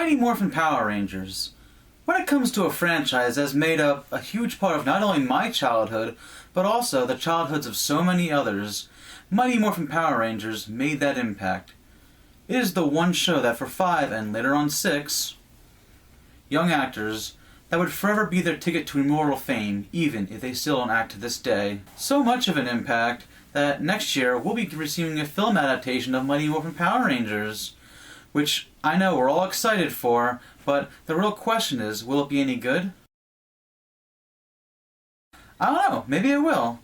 Mighty Morphin Power Rangers. When it comes to a franchise that's made up a huge part of not only my childhood, but also the childhoods of so many others, Mighty Morphin Power Rangers made that impact. It is the one show that for 5 and later on 6 young actors that would forever be their ticket to immortal fame, even if they still don't act to this day. So much of an impact that next year we'll be receiving a film adaptation of Mighty Morphin Power Rangers, which I know we're all excited for, but the real question is, will it be any good? I don't know, maybe it will.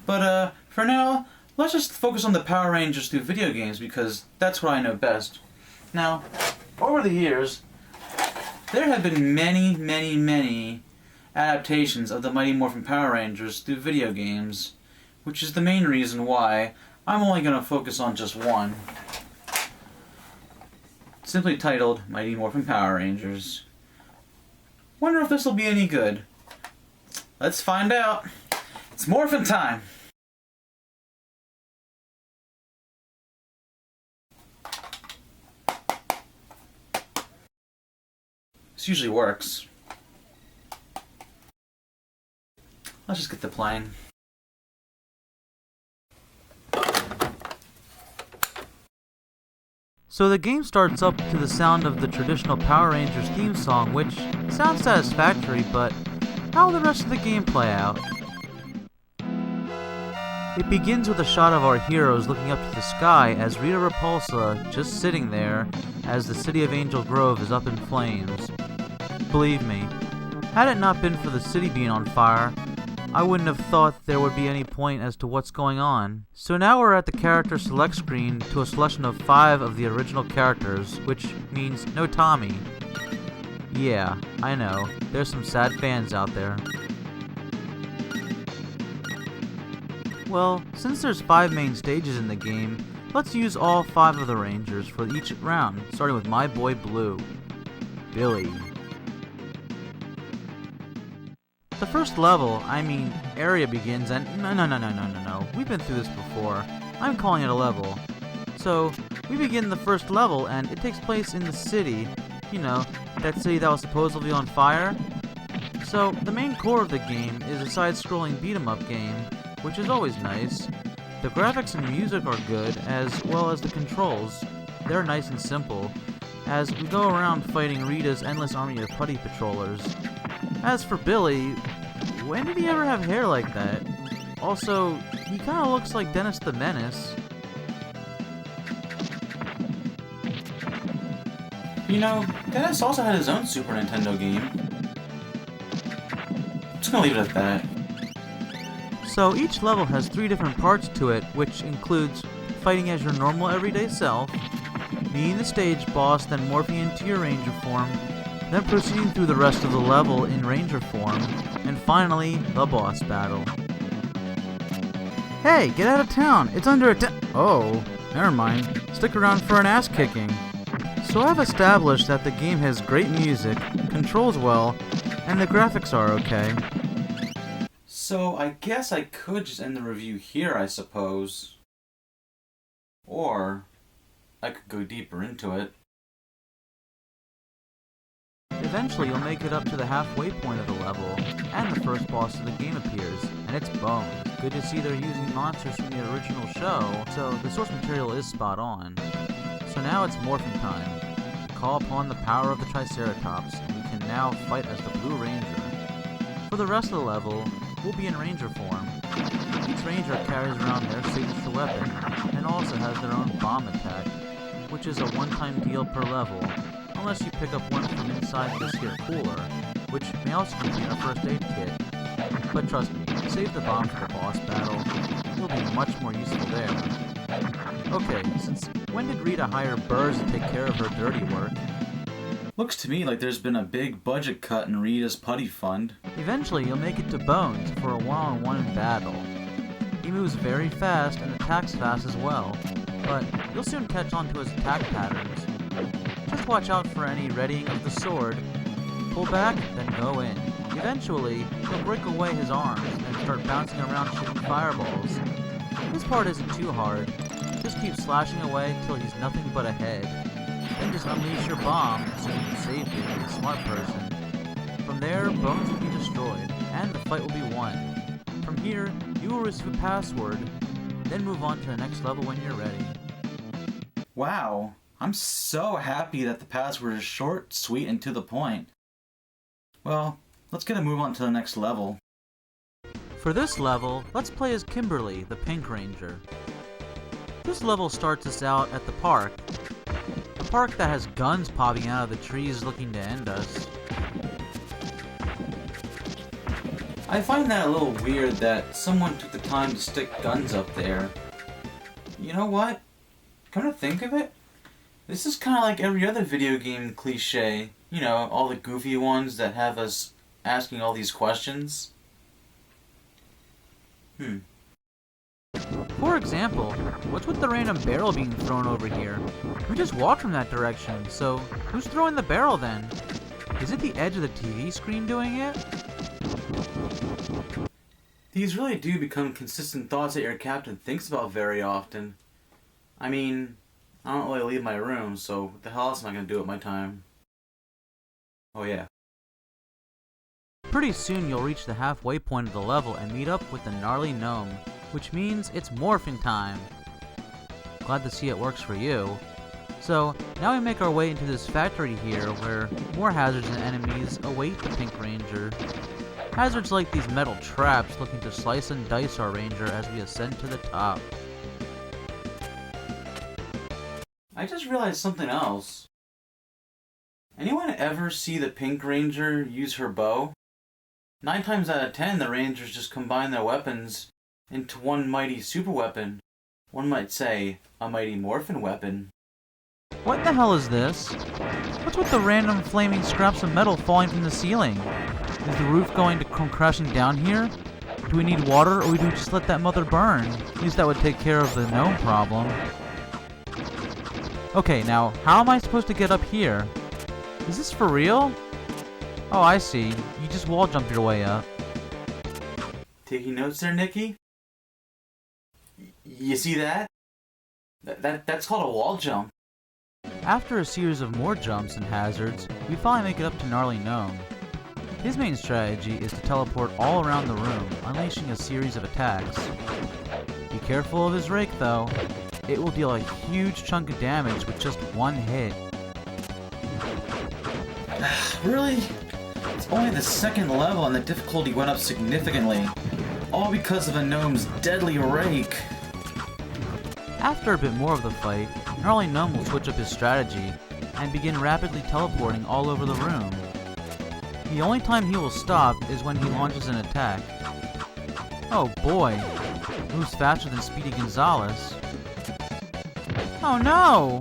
But for now, let's just focus on the Power Rangers through video games because that's what I know best. Now, over the years, there have been many adaptations of the Mighty Morphin Power Rangers through video games, which is the main reason why I'm only going to focus on just one. Simply titled Mighty Morphin Power Rangers. Wonder if this will be any good. Let's find out. It's Morphin Time! This usually works. Let's just get to playing. So the game starts up to the sound of the traditional Power Rangers theme song, which sounds satisfactory, but how will the rest of the game play out? It begins with a shot of our heroes looking up to the sky as Rita Repulsa just sitting there as the city of Angel Grove is up in flames. Believe me, had it not been for the city being on fire, I wouldn't have thought there would be any point as to what's going on. So now we're at the character select screen to a selection of 5 of the original characters, which means no Tommy. Yeah, I know, there's some sad fans out there. Well, since there's 5 main stages in the game, let's use all 5 of the Rangers for each round, starting with my boy Blue, Billy. The first level, area begins and no, we've been through this before. I'm calling it a level. So, we begin the first level and it takes place in the city, you know, that city that was supposedly on fire. So, the main core of the game is a side-scrolling beat-em-up game, which is always nice. The graphics and music are good, as well as the controls. They're nice and simple, as we go around fighting Rita's endless army of putty patrollers. As for Billy, when did he ever have hair like that? Also, he kinda looks like Dennis the Menace. You know, Dennis also had his own Super Nintendo game. I'm just gonna leave it at that. So each level has 3 different parts to it, which includes fighting as your normal everyday self, beating the stage boss, then morphing into your ranger form, then proceeding through the rest of the level in ranger form, and finally, the boss battle. Hey, get out of town! It's under attack! Oh, never mind. Stick around for an ass kicking. So I've established that the game has great music, controls well, and the graphics are okay. So I guess I could just end the review here, I suppose. Or I could go deeper into it. Eventually you'll make it up to the halfway point of the level, and the first boss of the game appears, and it's Bones. Good to see they're using monsters from the original show, so the source material is spot on. So now it's Morphin Time. Call upon the power of the Triceratops, and we can now fight as the Blue Ranger. For the rest of the level, we'll be in Ranger form. Each Ranger carries around their signature weapon, and also has their own bomb attack, which is a one-time deal per level, unless you pick up one from inside this here cooler, which may also contain a first aid kit. But trust me, save the bomb for the boss battle. You'll be much more useful there. Okay, since when did Rita hire birds to take care of her dirty work? Looks to me like there's been a big budget cut in Rita's putty fund. Eventually, you'll make it to Bones for a one-on-one battle. He moves very fast and attacks fast as well, but you'll soon catch on to his attack patterns. Just watch out for any readying of the sword. Pull back, then go in. Eventually, he'll break away his arms and start bouncing around shooting fireballs. This part isn't too hard. Just keep slashing away till he's nothing but a head. Then just unleash your bomb, assuming it's safe if you're a smart person. From there, Bones will be destroyed, and the fight will be won. From here, you will receive a password, then move on to the next level when you're ready. Wow, I'm so happy that the password is short, sweet, and to the point. Well, let's get a move on to the next level. For this level, let's play as Kimberly, the Pink Ranger. This level starts us out at the park. A park that has guns popping out of the trees looking to end us. I find that a little weird that someone took the time to stick guns up there. You know what? Come to think of it, this is kind of like every other video game cliche. You know, all the goofy ones that have us asking all these questions. For example, what's with the random barrel being thrown over here? We just walked from that direction, so who's throwing the barrel then? Is it the edge of the TV screen doing it? These really do become consistent thoughts that your captain thinks about very often. I mean, I don't really leave my room, so what the hell else am I going to do at my time? Oh yeah. Pretty soon you'll reach the halfway point of the level and meet up with the gnarly gnome, which means it's Morphin Time. Glad to see it works for you. So, now we make our way into this factory here where more hazards and enemies await the Pink Ranger. Hazards like these metal traps looking to slice and dice our ranger as we ascend to the top. I just realized something else. Anyone ever see the Pink Ranger use her bow? 9 times out of 10, the Rangers just combine their weapons into one mighty super weapon. One might say, a mighty Morphin weapon. What the hell is this? What's with the random flaming scraps of metal falling from the ceiling? Is the roof going to come crashing down here? Do we need water, or do we just let that mother burn? At least that would take care of the gnome problem. Okay, now, how am I supposed to get up here? Is this for real? Oh, I see. You just wall jump your way up. Taking notes there, Nikki? You see that? That's called a wall jump. After a series of more jumps and hazards, we finally make it up to Gnarly Gnome. His main strategy is to teleport all around the room, unleashing a series of attacks. Be careful of his rake though. It will deal a huge chunk of damage with just one hit. Really? It's only the second level and the difficulty went up significantly. All because of a gnome's deadly rake. After a bit more of the fight, Gnarly Gnome will switch up his strategy and begin rapidly teleporting all over the room. The only time he will stop is when he launches an attack. Oh boy, moves faster than Speedy Gonzales. Oh no!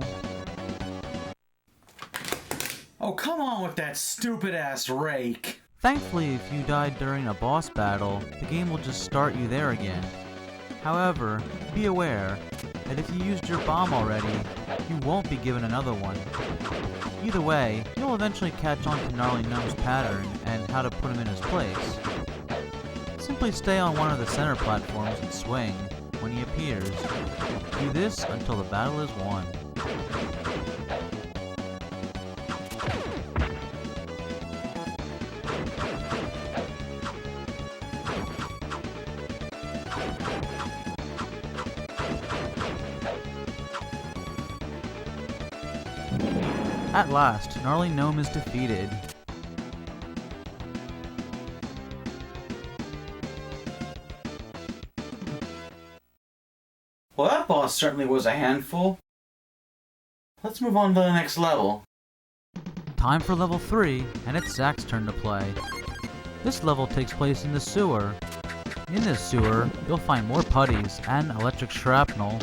Oh, come on with that stupid-ass rake! Thankfully, if you died during a boss battle, the game will just start you there again. However, be aware that if you used your bomb already, you won't be given another one. Either way, you'll eventually catch on to Gnarly Gnome's pattern and how to put him in his place. Simply stay on one of the center platforms and swing when he appears. Do this until the battle is won. At last, Gnarly Gnome is defeated. Well, that boss certainly was a handful. Let's move on to the next level. Time for level 3, and it's Zach's turn to play. This level takes place in the sewer. In this sewer, you'll find more putties and electric shrapnel.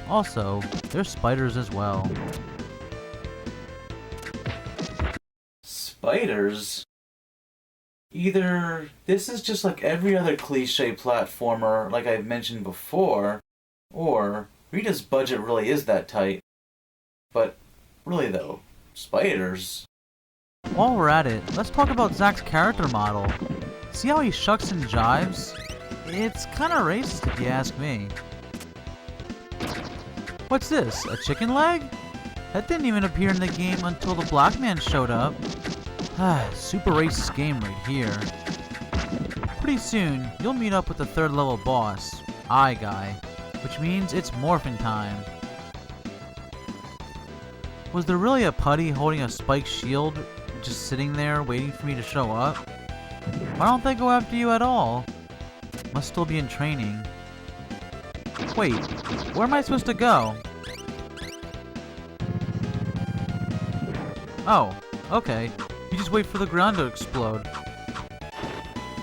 Also, there's spiders as well. Spiders? Either this is just like every other cliche platformer like I've mentioned before, or Rita's budget really is that tight. But really though, spiders? While we're at it, let's talk about Zach's character model. See how he shucks and jives? It's kinda racist if you ask me. What's this, a chicken leg? That didn't even appear in the game until the black man showed up. Super racist game right here. Pretty soon, you'll meet up with the 3rd level boss, Eye Guy, which means it's Morphin Time. Was there really a putty holding a spiked shield just sitting there waiting for me to show up? Why don't they go after you at all? Must still be in training. Wait, where am I supposed to go? Oh, okay. You just wait for the ground to explode.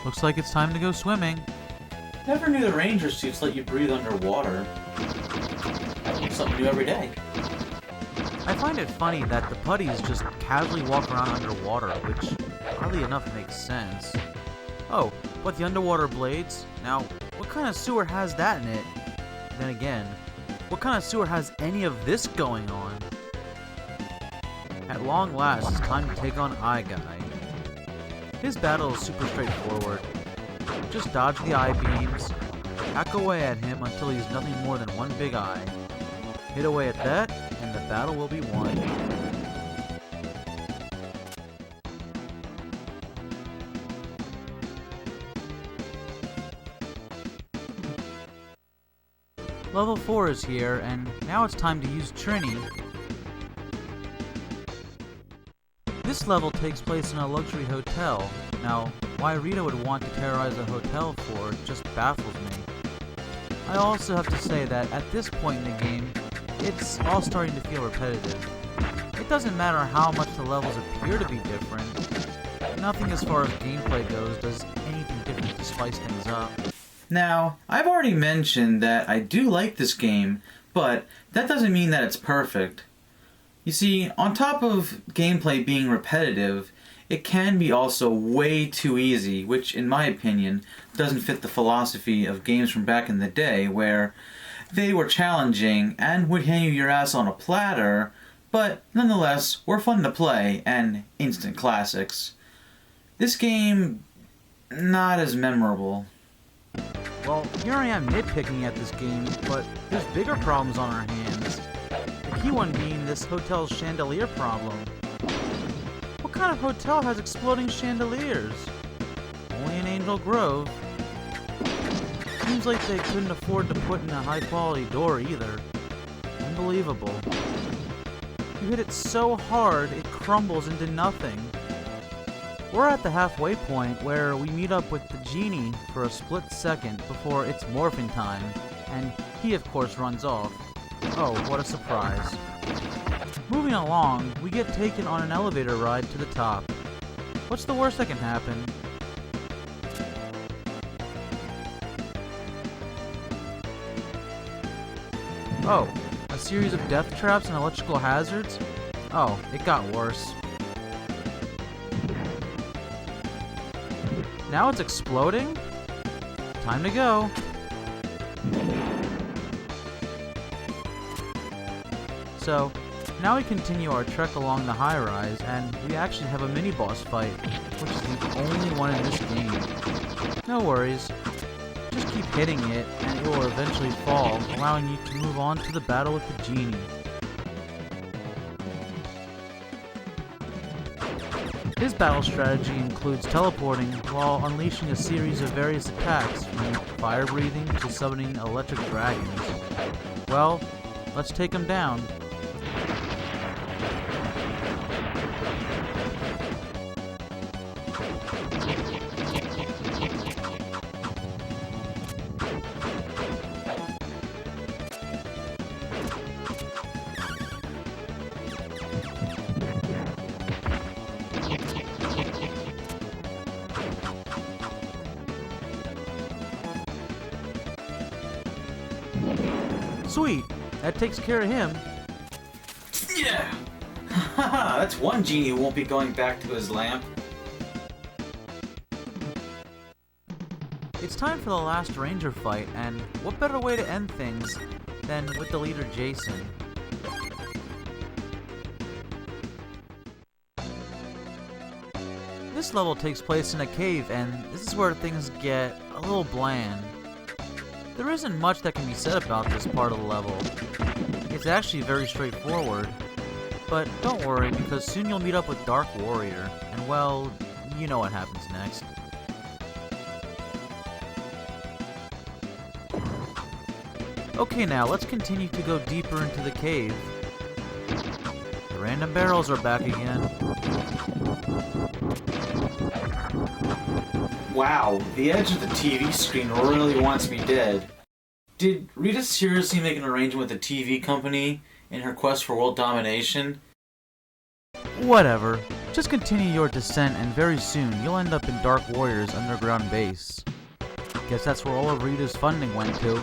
Looks like it's time to go swimming. Never knew the ranger suits let you breathe underwater. Something new every day. I find it funny that the putties just casually walk around underwater, which oddly enough makes sense. Oh, but the underwater blades? Now, what kind of sewer has that in it? Then again, what kind of sewer has any of this going on? At long last, it's time to take on Eye Guy. His battle is super straightforward. Just dodge the eye beams, hack away at him until he's nothing more than one big eye. Hit away at that, and the battle will be won. Level 4 is here, and now it's time to use Trini. This level takes place in a luxury hotel. Now, why Rita would want to terrorize a hotel for just baffles me. I also have to say that at this point in the game, it's all starting to feel repetitive. It doesn't matter how much the levels appear to be different. Nothing as far as gameplay goes does anything different to spice things up. Now, I've already mentioned that I do like this game, but that doesn't mean that it's perfect. You see, on top of gameplay being repetitive, it can be also way too easy, which in my opinion doesn't fit the philosophy of games from back in the day where they were challenging and would hand you your ass on a platter, but nonetheless were fun to play and instant classics. This game, not as memorable. Well, here I am nitpicking at this game, but there's bigger problems on our hands. The key one being this hotel's chandelier problem. What kind of hotel has exploding chandeliers? Only in Angel Grove. Seems like they couldn't afford to put in a high-quality door either. Unbelievable. You hit it so hard, it crumbles into nothing. We're at the halfway point where we meet up with the genie for a split second before it's Morphin Time, and he of course runs off. Oh, what a surprise. Moving along, we get taken on an elevator ride to the top. What's the worst that can happen? Oh, a series of death traps and electrical hazards? Oh, it got worse. Now it's exploding? Time to go. So, now we continue our trek along the high-rise, and we actually have a mini-boss fight, which is the only one in this game. No worries. Just keep hitting it, and it will eventually fall, allowing you to move on to the battle with the genie. His battle strategy includes teleporting while unleashing a series of various attacks, from fire breathing to summoning electric dragons. Well, let's take him down. Sweet, that takes care of him. Yeah! Haha, that's one genie who won't be going back to his lamp. It's time for the last ranger fight, and what better way to end things than with the leader Jason. This level takes place in a cave, and this is where things get a little bland. There isn't much that can be said about this part of the level. It's actually very straightforward. But don't worry, because soon you'll meet up with Dark Warrior, and well, you know what happens next. Okay, now let's continue to go deeper into the cave. The random barrels are back again. Wow, the edge of the TV screen really wants me dead. Did Rita seriously make an arrangement with the TV company in her quest for world domination? Whatever. Just continue your descent and very soon you'll end up in Dark Warrior's underground base. Guess that's where all of Rita's funding went to.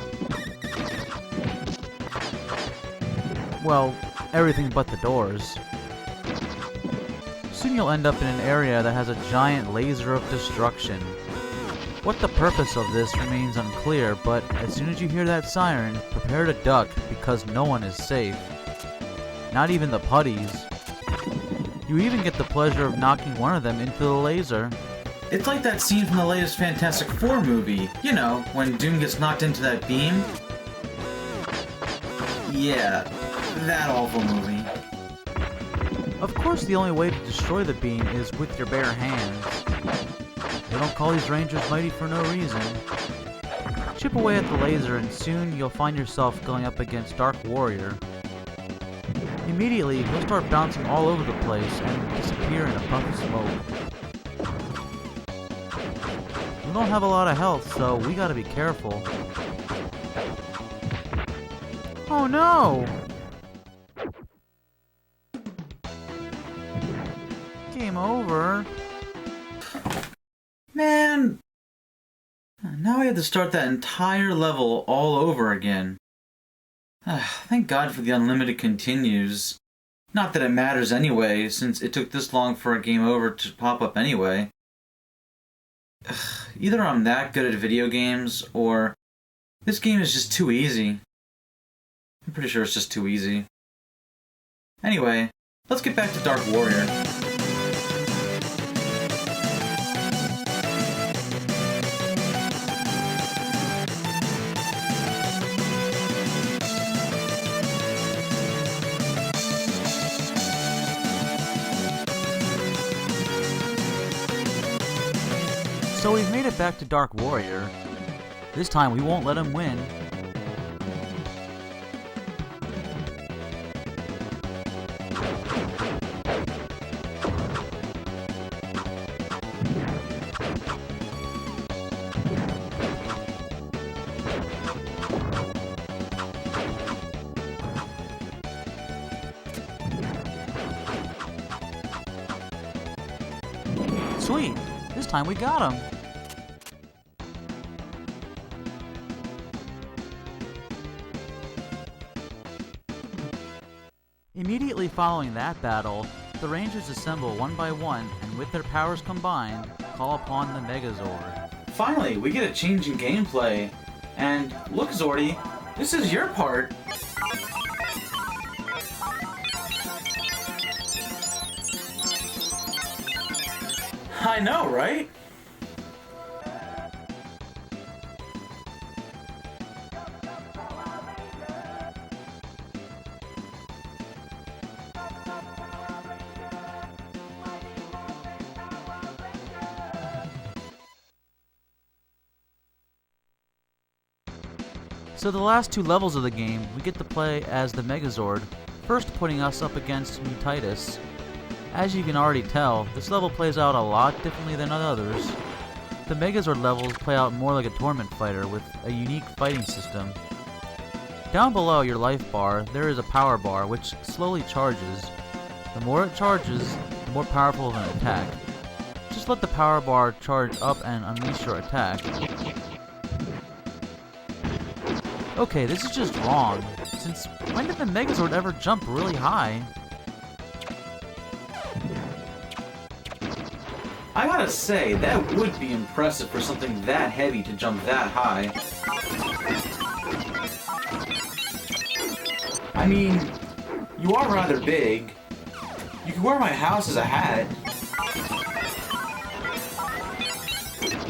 Well, everything but the doors. Soon you'll end up in an area that has a giant laser of destruction. What the purpose of this remains unclear, but as soon as you hear that siren, prepare to duck because no one is safe. Not even the putties. You even get the pleasure of knocking one of them into the laser. It's like that scene from the latest Fantastic Four movie. You know, when Doom gets knocked into that beam. Yeah, that awful movie. Of course, the only way to destroy the beam is with your bare hands. They don't call these rangers mighty for no reason. Chip away at the laser and soon you'll find yourself going up against Dark Warrior. Immediately, he'll start bouncing all over the place and disappear in a puff of smoke. We don't have a lot of health, so we gotta be careful. Oh no! Game over. Man! Now I have to start that entire level all over again. Thank God for the unlimited continues. Not that it matters anyway, since it took this long for a game over to pop up anyway. Either I'm that good at video games, or this game is just too easy. I'm pretty sure it's just too easy. Anyway, let's get back to Dark Warrior. So we've made it back to Dark Warrior. This time we won't let him win. Sweet! This time we got him! Immediately following that battle, the Rangers assemble one by one and with their powers combined, call upon the Megazord. Finally, we get a change in gameplay. And look, Zordy, this is your part. I know, right? So the last two levels of the game, we get to play as the Megazord, first putting us up against Mutitis. As you can already tell, this level plays out a lot differently than others. The Megazord levels play out more like a Torment fighter with a unique fighting system. Down below your life bar, there is a power bar which slowly charges. The more it charges, the more powerful of an attack. Just let the power bar charge up and unleash your attack. Okay, this is just wrong. Since when did the Megazord ever jump really high? I gotta say, that would be impressive for something that heavy to jump that high. I mean, you are rather big. You could wear my house as a hat.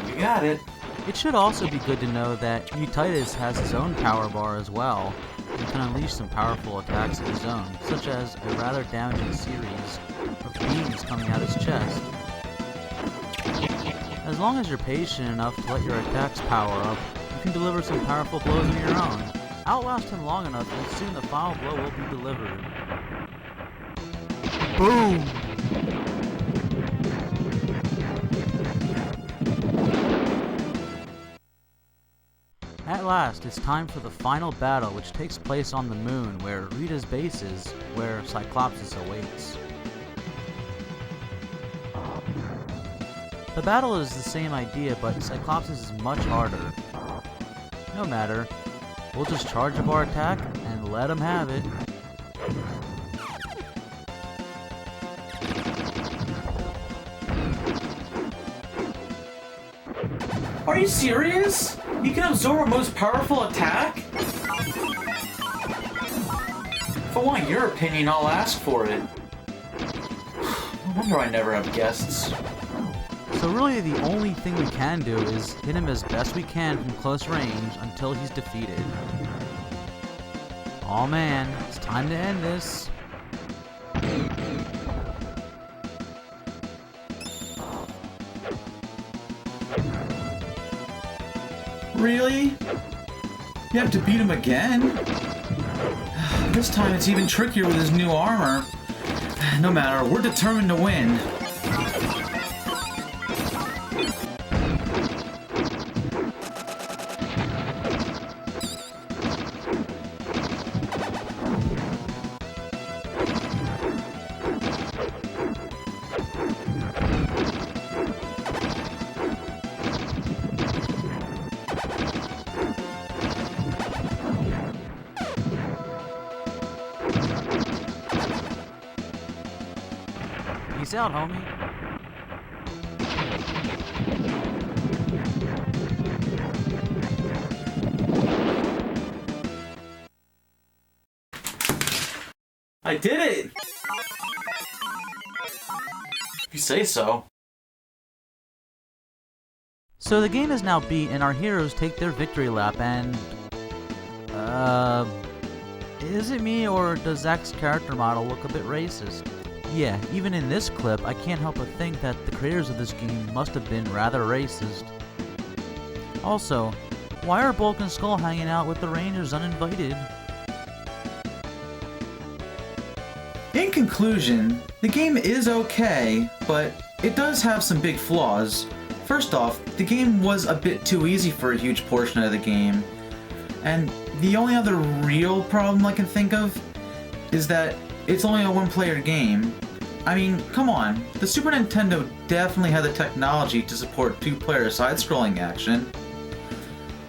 You got it. It should also be good to know that Mutitus has his own power bar as well, and can unleash some powerful attacks of his own, such as a rather damaging series of beams coming out his chest. As long as you're patient enough to let your attacks power up, you can deliver some powerful blows of your own. Outlast him long enough and soon the final blow will be delivered. Boom! At last, it's time for the final battle, which takes place on the moon, where Rita's base is, where Cyclopsis awaits. The battle is the same idea, but Cyclopsis is much harder. No matter, we'll just charge up our attack and let him have it. Are you serious? You can absorb our most powerful attack? If I want your opinion, I'll ask for it. No wonder I never have guests. So really the only thing we can do is hit him as best we can from close range until he's defeated. Aw man, it's time to end this. Really? You have to beat him again? This time it's even trickier with his new armor. No matter, we're determined to win. Peace out, homie. I did it! If you say so. So the game is now beat and our heroes take their victory lap and... Is it me or does Zach's character model look a bit racist? Yeah, even in this clip, I can't help but think that the creators of this game must have been rather racist. Also, why are Bulk and Skull hanging out with the Rangers uninvited? In conclusion, the game is okay, but it does have some big flaws. First off, the game was a bit too easy for a huge portion of the game. And the only other real problem I can think of is that it's only a one-player game. I mean, come on, the Super Nintendo definitely had the technology to support two-player side-scrolling action.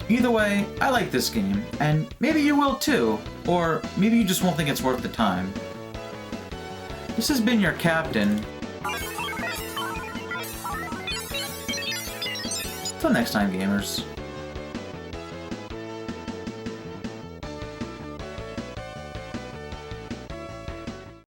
Either way, I like this game, and maybe you will too, or maybe you just won't think it's worth the time. This has been your captain. Till next time, gamers.